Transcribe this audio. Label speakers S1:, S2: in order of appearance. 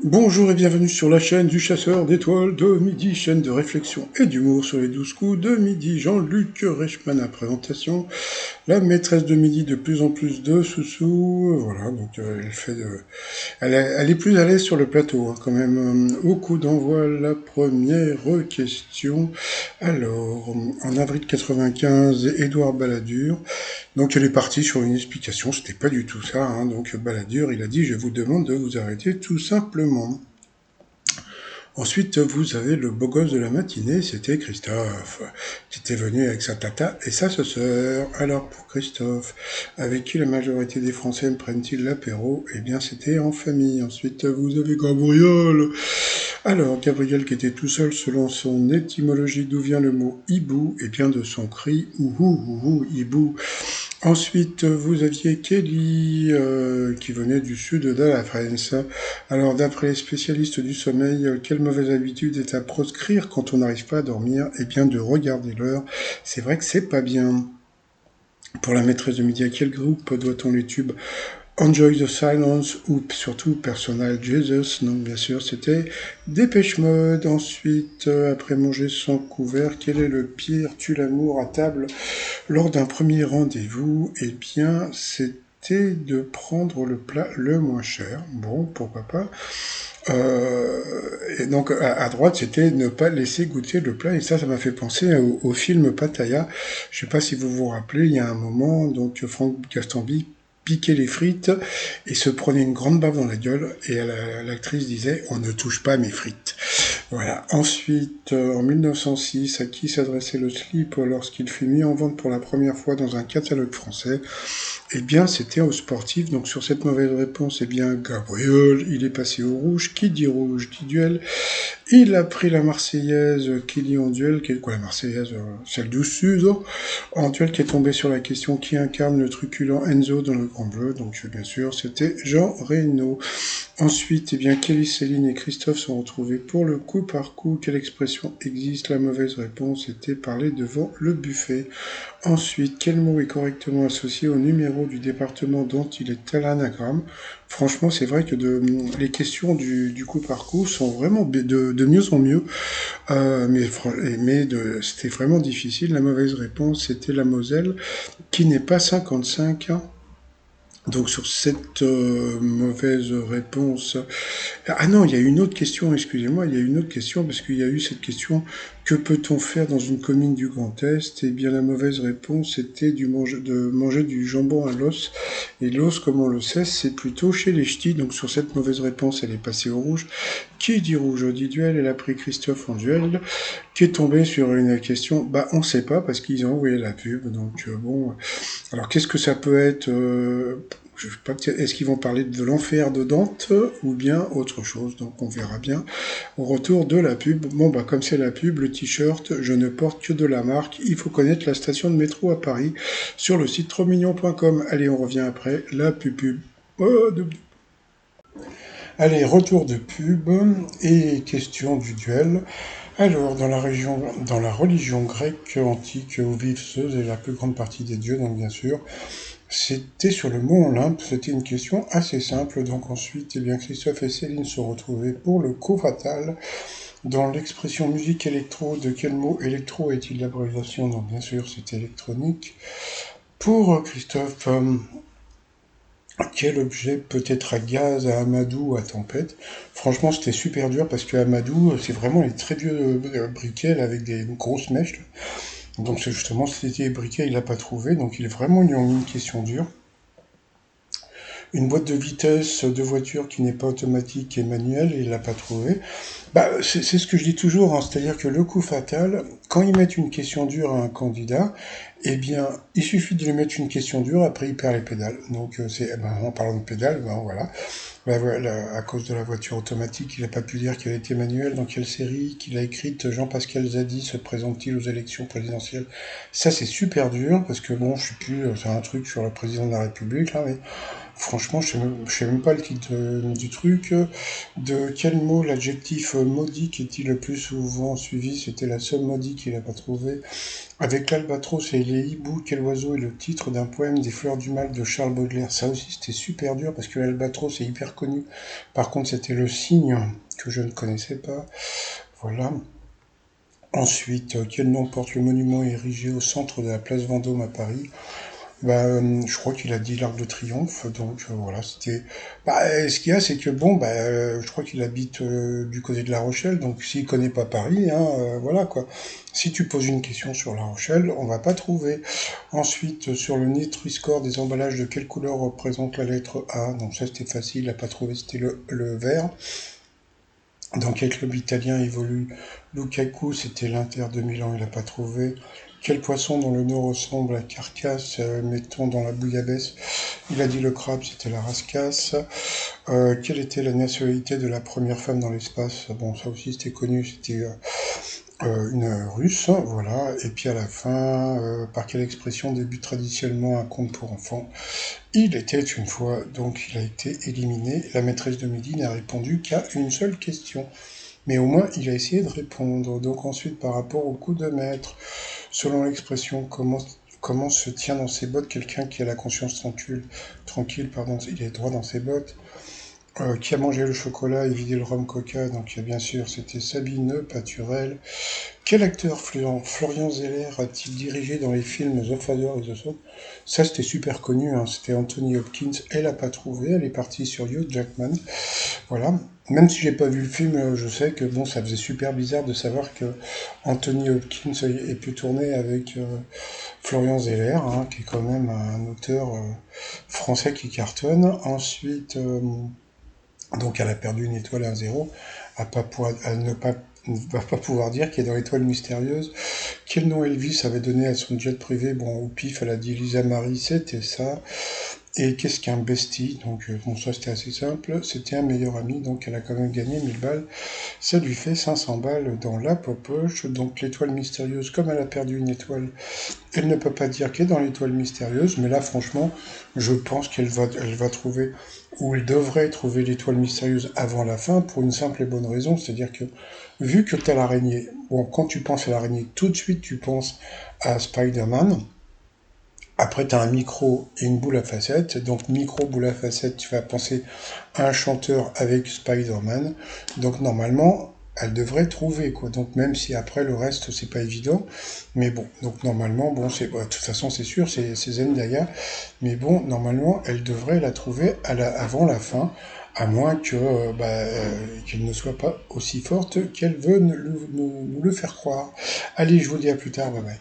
S1: Bonjour et bienvenue sur la chaîne du chasseur d'étoiles de midi, chaîne de réflexion et d'humour sur les 12 coups de midi. Jean-Luc Reichmann à présentation, la maîtresse de midi de plus en plus de sous-sous. Voilà, donc elle est plus à l'aise sur le plateau, hein, quand même. Au coup d'envoi, la première question. Alors, en avril 95, Édouard Balladur. Donc elle est partie sur une explication, c'était pas du tout ça, hein. Donc Balladur, il a dit, je vous demande de vous arrêter tout simplement. Ensuite, vous avez le beau gosse de la matinée, c'était Christophe, qui était venu avec sa tata et sa sœur. Alors pour Christophe, avec qui la majorité des Français prennent-ils l'apéro? Eh bien c'était en famille. Ensuite, vous avez Gabriel. Alors, Gabriel qui était tout seul selon son étymologie, d'où vient le mot hibou? Eh bien de son cri ouhou, ouhou, hibou. Ensuite, vous aviez Kelly qui venait du sud de la France. Alors, d'après les spécialistes du sommeil, quelle mauvaise habitude est à proscrire quand on n'arrive pas à dormir? Eh bien, de regarder l'heure. C'est vrai que c'est pas bien. Pour la maîtresse de midi, à quel groupe doit-on les tubes Enjoy the Silence ou surtout Personal Jesus? Donc, bien sûr, c'était Dépêche Mode. Ensuite, après manger sans couvert, quel est le pire tue l'amour à table lors d'un premier rendez-vous? Eh bien, c'était de prendre le plat le moins cher. Bon, pourquoi pas. Et donc, à droite, c'était ne pas laisser goûter le plat. Et ça m'a fait penser au film Pattaya. Je sais pas si vous vous rappelez, il y a un moment, donc Franck Gastambide piquait les frites et se prenait une grande baffe dans la gueule. Et l'actrice disait, on ne touche pas à mes frites. Voilà. Ensuite, en 1906, à qui s'adressait le slip lorsqu'il fut mis en vente pour la première fois dans un catalogue français? Eh bien, c'était aux sportifs. Donc, sur cette mauvaise réponse, eh bien, Gabriel, il est passé au rouge. Qui dit rouge, dit duel. Il a pris la Marseillaise qui dit en duel, qui est quoi la Marseillaise, celle du Sud, en duel qui est tombé sur la question qui incarne le truculent Enzo dans le Grand Bleu. Donc, bien sûr, c'était Jean Reno. Ensuite, eh bien, Kelly, Céline et Christophe sont retrouvés pour le coup par coup. Quelle expression existe? La mauvaise réponse était parler devant le buffet. Ensuite, quel mot est correctement associé au numéro du département dont il est à l'anagramme? Franchement, c'est vrai que les questions du coup par coup sont vraiment de mieux en mieux, mais c'était vraiment difficile. La mauvaise réponse, c'était la Moselle, qui n'est pas 55, hein. Donc sur cette mauvaise réponse... Ah non, il y a une autre question, excusez-moi, il y a une autre question, parce qu'il y a eu cette question, que peut-on faire dans une commune du Grand Est? Eh bien la mauvaise réponse était de manger du jambon à l'os. Et l'os, comme on le sait, c'est plutôt chez les ch'tis. Donc sur cette mauvaise réponse, elle est passée au rouge. Qui dit rouge dit duel? Elle a pris Christophe en duel. Qui est tombé sur une question? Bah on sait pas, parce qu'ils ont envoyé la pub. Donc bon... Alors qu'est-ce que ça peut être je sais pas, est-ce qu'ils vont parler de l'enfer de Dante ou bien autre chose? Donc on verra bien au retour de la pub. Bon bah comme c'est la pub, le t-shirt, je ne porte que de la marque. Il faut connaître la station de métro à Paris sur le site trosmignon.com. Allez, on revient après la pub. Oh, Allez, retour de pub et question du duel. Alors, dans la religion grecque antique où vivent Zeus et la plus grande partie des dieux, donc bien sûr, c'était sur le mont Olympe, c'était une question assez simple. Donc ensuite, eh bien, Christophe et Céline se retrouvaient pour le coup fatal. Dans l'expression musique électro, de quel mot électro est-il l'abréviation? Donc bien sûr, c'est électronique. Pour Christophe, quel objet peut être à gaz, à amadou ou à tempête? Franchement, c'était super dur parce que amadou, c'est vraiment les très vieux briquets là, avec des grosses mèches. Donc c'est justement, c'était briquet, il l'a pas trouvé. Donc il est vraiment, ils lui ont mis une question dure. Une boîte de vitesse de voiture qui n'est pas automatique et manuelle, il l'a pas trouvé. Bah, c'est ce que je dis toujours, hein, c'est-à-dire que le coup fatal, quand ils mettent une question dure à un candidat, eh bien, il suffit de lui mettre une question dure, après il perd les pédales. Donc, en parlant de pédales, ben voilà. À cause de la voiture automatique, il n'a pas pu dire qu'elle était manuelle, dans quelle série, qu'il a écrite Jean-Pascal Zadi se présente-t-il aux élections présidentielles. Ça, c'est super dur, parce que bon, je sais plus, c'est un truc sur le président de la République, là, mais Franchement, je sais même pas le titre du truc. De quel mot l'adjectif maudit est-il le plus souvent suivi? C'était la seule maudit qu'il n'a pas trouvé. Avec l'albatros et les hiboux, quel oiseau est le titre d'un poème des Fleurs du Mal de Charles Baudelaire? Ça aussi, c'était super dur parce que l'albatros est hyper connu. Par contre, c'était le cygne que je ne connaissais pas. Voilà. Ensuite, quel nom porte le monument érigé au centre de la place Vendôme à Paris? Je crois qu'il a dit l'Arc de Triomphe, donc voilà, c'était. Ce qu'il y a, c'est que bon, je crois qu'il habite du côté de La Rochelle, donc s'il connaît pas Paris, hein, voilà quoi. Si tu poses une question sur La Rochelle, on va pas trouver. Ensuite, sur le Nutri-Score des emballages, de quelle couleur représente la lettre A? Donc ça, c'était facile, il a pas trouvé, c'était le vert. Dans quel club italien évolue Lukaku? C'était l'Inter de Milan, il n'a pas trouvé. Quel poisson dont le nez ressemble à carcasse mettons dans la bouillabaisse? Il a dit le crabe, c'était la rascasse. Quelle était la nationalité de la première femme dans l'espace? Bon, ça aussi c'était connu, c'était une russe, voilà. Et puis à la fin, par quelle expression débute traditionnellement un conte pour enfants? Il était une fois, donc il a été éliminé. La maîtresse de midi n'a répondu qu'à une seule question. Mais au moins, il a essayé de répondre. Donc ensuite, par rapport au coup de maître, selon l'expression, comment se tient dans ses bottes quelqu'un qui a la conscience tranquille, pardon, il est droit dans ses bottes. Qui a mangé le chocolat et vidé le rhum coca? Donc bien sûr, c'était Sabine Paturel. Quel acteur Florian Zeller a-t-il dirigé dans les films The Father et The Son? Ça, c'était super connu, hein. C'était Anthony Hopkins. Elle n'a pas trouvé, elle est partie sur Hugh Jackman. Voilà. Même si j'ai pas vu le film, je sais que bon, ça faisait super bizarre de savoir que Anthony Hopkins ait pu tourner avec Florian Zeller, hein, qui est quand même un auteur français qui cartonne. Ensuite, donc elle a perdu une étoile à 1-0, à ne pas va pas pouvoir dire qu'il est dans l'étoile mystérieuse. Quel nom Elvis avait donné à son jet privé? Bon, au pif, elle a dit Lisa Marie, c'était ça. Et qu'est-ce qu'un bestie? Donc, bon, ça c'était assez simple. C'était un meilleur ami, donc elle a quand même gagné 1000 balles. Ça lui fait 500 balles dans la poche. Donc, l'étoile mystérieuse, comme elle a perdu une étoile, elle ne peut pas dire qu'elle est dans l'étoile mystérieuse. Mais là, franchement, je pense elle va trouver, ou elle devrait trouver l'étoile mystérieuse avant la fin, pour une simple et bonne raison. C'est-à-dire que, vu que tu as l'araignée, bon, quand tu penses à l'araignée, tout de suite tu penses à Spider-Man. Après, tu as un micro et une boule à facettes. Donc, micro, boule à facettes, tu vas penser à un chanteur avec Spider-Man. Donc, normalement, elle devrait trouver, quoi. Donc, même si après, le reste, c'est pas évident. Mais bon, donc, normalement, bon, de toute façon, c'est sûr, c'est Zendaya. Mais bon, normalement, elle devrait la trouver avant la fin. À moins que, qu'elle ne soit pas aussi forte qu'elle veut nous le faire croire. Allez, je vous dis à plus tard, bye bye.